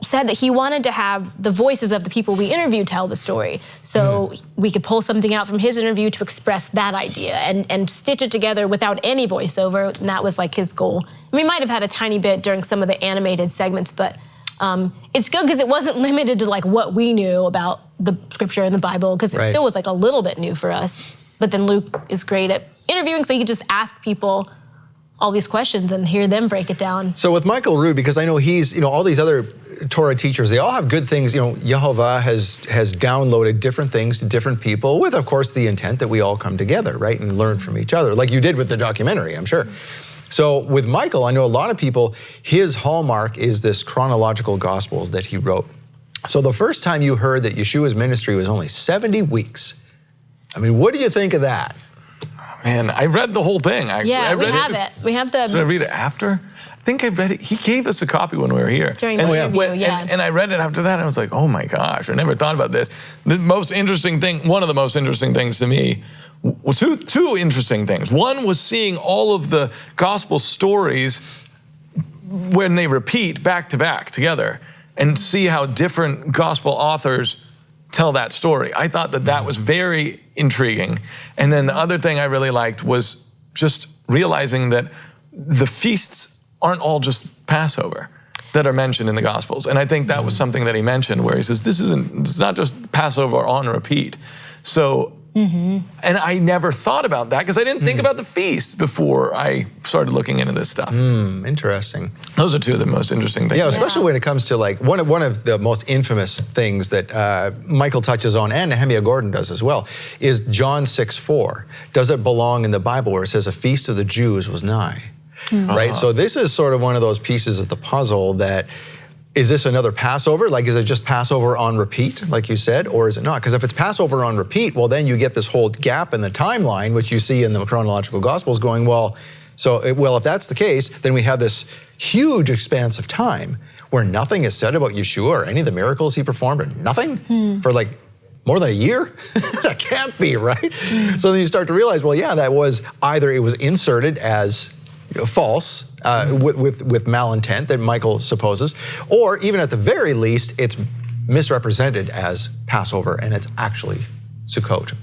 said that he wanted to have the voices of the people we interviewed tell the story. So we could pull something out from his interview to express that idea and stitch it together without any voiceover, and that was his goal. We might have had a tiny bit during some of the animated segments, but it's good because it wasn't limited to what we knew about the scripture and the Bible, because it still was a little bit new for us. But then Luke is great at interviewing, so you could just ask people all these questions and hear them break it down. So with Michael Rood, because I know he's, all these other Torah teachers, they all have good things. Yehovah has downloaded different things to different people with, of course, the intent that we all come together, right, and learn from each other, like you did with the documentary, I'm sure. So with Michael, I know a lot of people, his hallmark is this chronological gospels that he wrote. So the first time you heard that Yeshua's ministry was only 70 weeks, what do you think of that? Man, I read the whole thing, actually. Yeah, we have it. We have the... Should I read it after? I think I read it. He gave us a copy when we were here. During the interview, yeah. And I read it after that, and I was like, oh my gosh, I never thought about this. The most interesting thing, one of the most interesting things to me, was two interesting things. One was seeing all of the gospel stories when they repeat back to back together, and see how different gospel authors tell that story. I thought that was very intriguing. And then the other thing I really liked was just realizing that the feasts aren't all just Passover that are mentioned in the Gospels. And I think that was something that he mentioned, where he says, it's not just Passover on repeat. So, and I never thought about that because I didn't think about the feast before I started looking into this stuff. Interesting. Those are two of the most interesting things. Yeah, especially when it comes to one of the most infamous things that Michael touches on, and Nehemiah Gordon does as well, is John 6:4. Does it belong in the Bible where it says a feast of the Jews was nigh? Right, so this is sort of one of those pieces of the puzzle that, is this another Passover? Is it just Passover on repeat, like you said, or is it not? Because if it's Passover on repeat, well, then you get this whole gap in the timeline, which you see in the chronological Gospels going, if that's the case, then we have this huge expanse of time where nothing is said about Yeshua or any of the miracles he performed, or nothing for more than a year? That can't be, right? So then you start to realize, well, yeah, that was either it was inserted as false with malintent that Michael supposes, or even at the very least, it's misrepresented as Passover and it's actually Sukkot.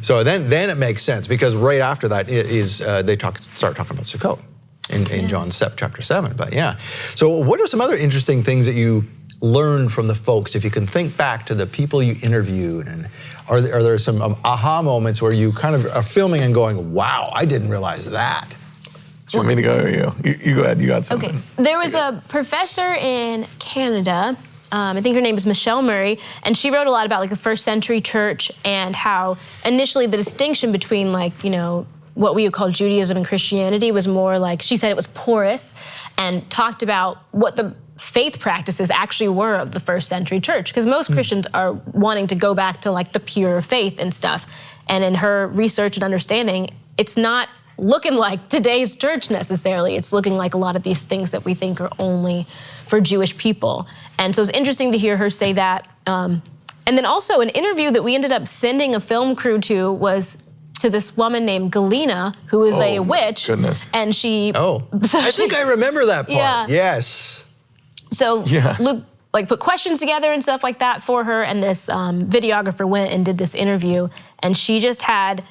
So then it makes sense, because right after that is they start talking about Sukkot in John chapter 7. But yeah, so what are some other interesting things that you learned from the folks, if you can think back to the people you interviewed, and are there some aha moments where you kind of are filming and going, wow, I didn't realize that? Do you want me to go, or you go ahead, you got something. Okay, there was a professor in Canada, I think her name is Michelle Murray, and she wrote a lot about like the first century church and how initially the distinction between like, you know, what we would call Judaism and Christianity was more like, she said it was porous, and talked about what the faith practices actually were of the first century church, because most Christians are wanting to go back to like the pure faith and stuff. And in her research and understanding, it's not looking like today's church necessarily. It's looking like a lot of these things that we think are only for Jewish people. And so it's interesting to hear her say that. And then also an interview that we ended up sending a film crew to was to this woman named Galena, who is a witch. Goodness. And she... I think I remember that part. Yeah. Yes. So Luke like put questions together and stuff like that for her, and this videographer went and did this interview, and she just had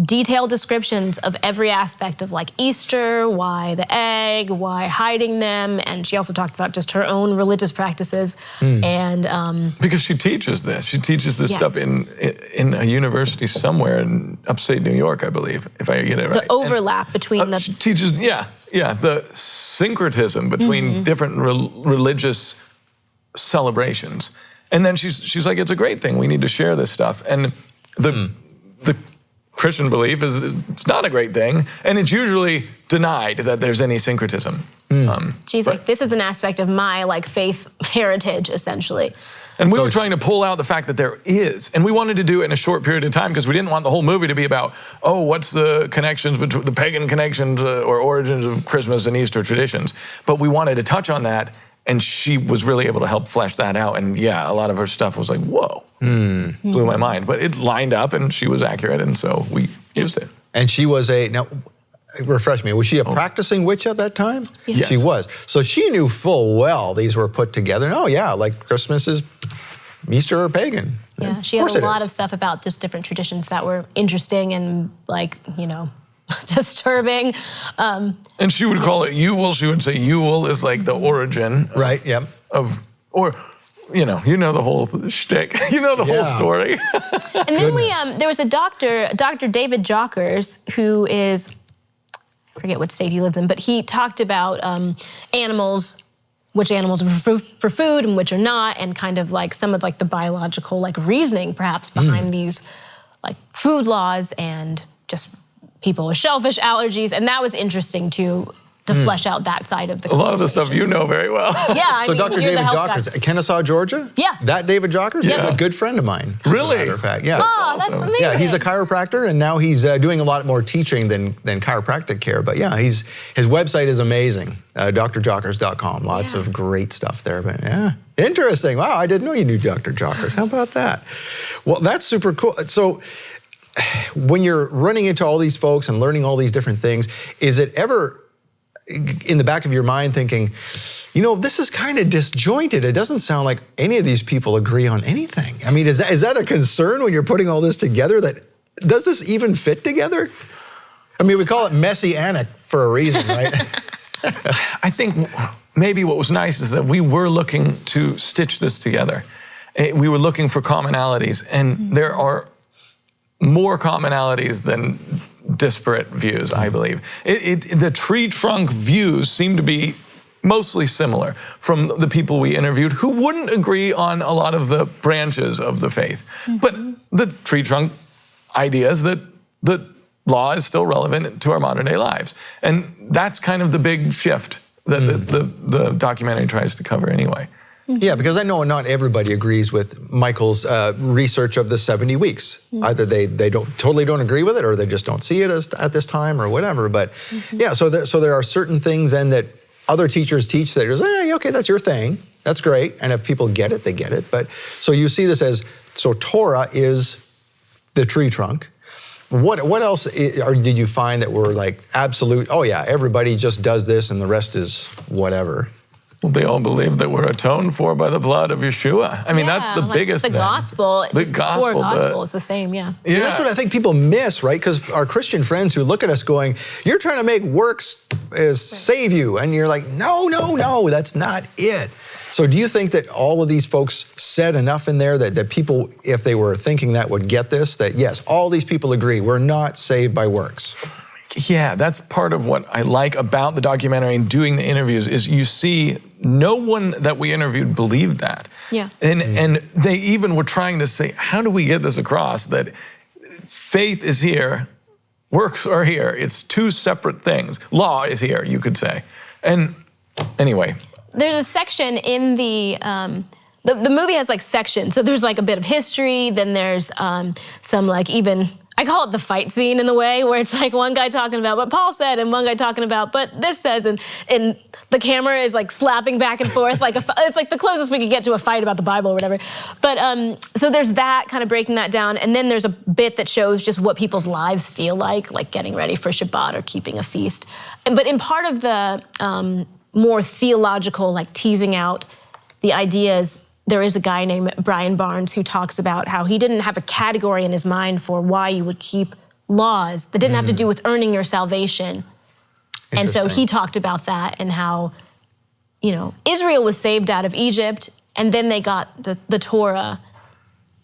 detailed descriptions of every aspect of like Easter, why the egg, why hiding them, and she also talked about just her own religious practices. And because she teaches this. She teaches this stuff in a university somewhere in upstate New York, I believe, if I get it right. The overlap between the... She teaches, the syncretism between different religious celebrations. And then she's like, it's a great thing. We need to share this stuff. And the Christian belief is it's not a great thing, and it's usually denied that there's any syncretism. She's like, this is an aspect of my like faith heritage, essentially. And we were trying to pull out the fact that there is, and we wanted to do it in a short period of time because we didn't want the whole movie to be about, oh, what's the connections between the pagan connections or origins of Christmas and Easter traditions. But we wanted to touch on that, and she was really able to help flesh that out. And yeah, a lot of her stuff was like, whoa, blew my mind. But it lined up, and she was accurate, and so we used it. And she was now, refresh me, was she a practicing witch at that time? Yes. She was. So she knew full well these were put together. And oh yeah, like Christmas is Easter or pagan. Yeah, she had a lot of stuff about just different traditions that were interesting and like, you know, disturbing. And she would call it Yule. She would say Yule is like the origin. Of, or, you know the whole shtick. You know the whole story. And then there was a doctor, Dr. David Jockers, who is, I forget what state he lives in, but he talked about animals, which animals are for food and which are not, and kind of like some of like the biological like reasoning perhaps behind these like food laws and just people with shellfish allergies. And that was interesting to flesh out that side of the conversation. A lot of the stuff you know very well. Yeah, I so mean, Dr. David Jockers, Kennesaw, Georgia? Yeah. That David Jockers? Yeah. He's a good friend of mine. Really? As a matter of fact. Yeah. Oh, that's amazing. Yeah, he's a chiropractor, and now he's doing a lot more teaching than chiropractic care. But yeah, his website is amazing, drjockers.com. Lots of great stuff there. But yeah, interesting. Wow, I didn't know you knew Dr. Jockers. How about that? Well, that's super cool. So when you're running into all these folks and learning all these different things, is it ever in the back of your mind thinking, you know, this is kind of disjointed. It doesn't sound like any of these people agree on anything. I mean, is that a concern when you're putting all this together? That does this even fit together? I mean, we call it messianic for a reason, right? I think maybe what was nice is that we were looking to stitch this together. We were looking for commonalities, and there are more commonalities than disparate views, I believe. The tree trunk views seem to be mostly similar from the people we interviewed who wouldn't agree on a lot of the branches of the faith. But the tree trunk idea is that the law is still relevant to our modern day lives. And that's kind of the big shift that the documentary tries to cover anyway. Yeah, because I know not everybody agrees with Michael's research of the 70 weeks. Either they totally don't agree with it, or they just don't see it at this time, or whatever. But yeah, so there are certain things then that other teachers teach that are, okay, that's your thing. That's great. And if people get it, they get it. But so you see this as so Torah is the tree trunk. What else did you find that were like absolute, oh yeah, everybody just does this and the rest is whatever? Well, they all believe that we're atoned for by the blood of Yeshua. I mean, that's the biggest the thing. Gospel, The just the core gospel is the same, yeah. See, that's what I think people miss, right? Because our Christian friends who look at us going, you're trying to make works save you. And you're like, no, that's not it. So do you think that all of these folks said enough in there that people, if they were thinking that, would get this? That yes, all these people agree, we're not saved by works. Yeah, that's part of what I like about the documentary and doing the interviews is you see no one that we interviewed believed that. Yeah. And they even were trying to say, how do we get this across that faith is here, works are here. It's two separate things. Law is here, you could say. And anyway. There's a section in the movie has like sections. So there's like a bit of history, then there's some like even, I call it the fight scene in the way, where it's like one guy talking about what Paul said and one guy talking about, but this says, and the camera is like slapping back and forth, like it's like the closest we could get to a fight about the Bible or whatever. But so there's that, kind of breaking that down, and then there's a bit that shows just what people's lives feel like getting ready for Shabbat or keeping a feast. But in part of the more theological, like teasing out the ideas, there is a guy named Brian Barnes who talks about how he didn't have a category in his mind for why you would keep laws that didn't have to do with earning your salvation. And so he talked about that and how, Israel was saved out of Egypt and then they got the Torah.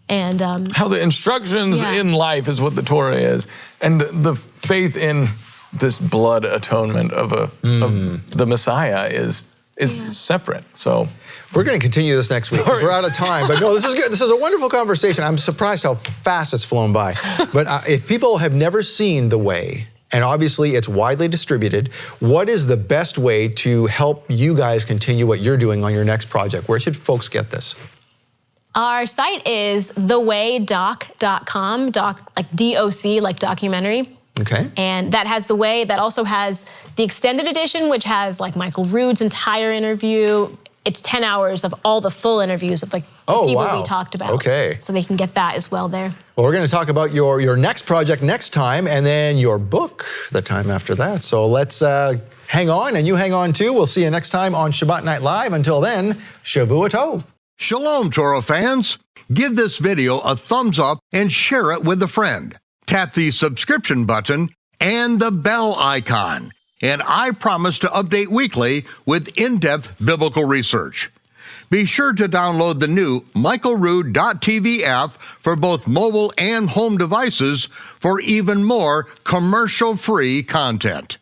And how the instructions in life is what the Torah is. And the faith in this blood atonement of the Messiah is separate. So we're going to continue this next week because we're out of time. But no, this is good. This is a wonderful conversation. I'm surprised how fast it's flown by. But if people have never seen The Way, and obviously it's widely distributed, what is the best way to help you guys continue what you're doing on your next project? Where should folks get this? Our site is thewaydoc.com, like D-O-C, like documentary. Okay. And that has The Way. That also has the extended edition, which has like Michael Rood's entire interview. It's 10 hours of all the full interviews of the people we talked about. Okay. So they can get that as well there. Well, we're going to talk about your next project next time, and then your book the time after that. So let's hang on, and you hang on too. We'll see you next time on Shabbat Night Live. Until then, Shavua Tov. Shalom, Torah fans. Give this video a thumbs up and share it with a friend. Tap the subscription button and the bell icon. And I promise to update weekly with in-depth biblical research. Be sure to download the new michaelrood.tv app for both mobile and home devices for even more commercial-free content.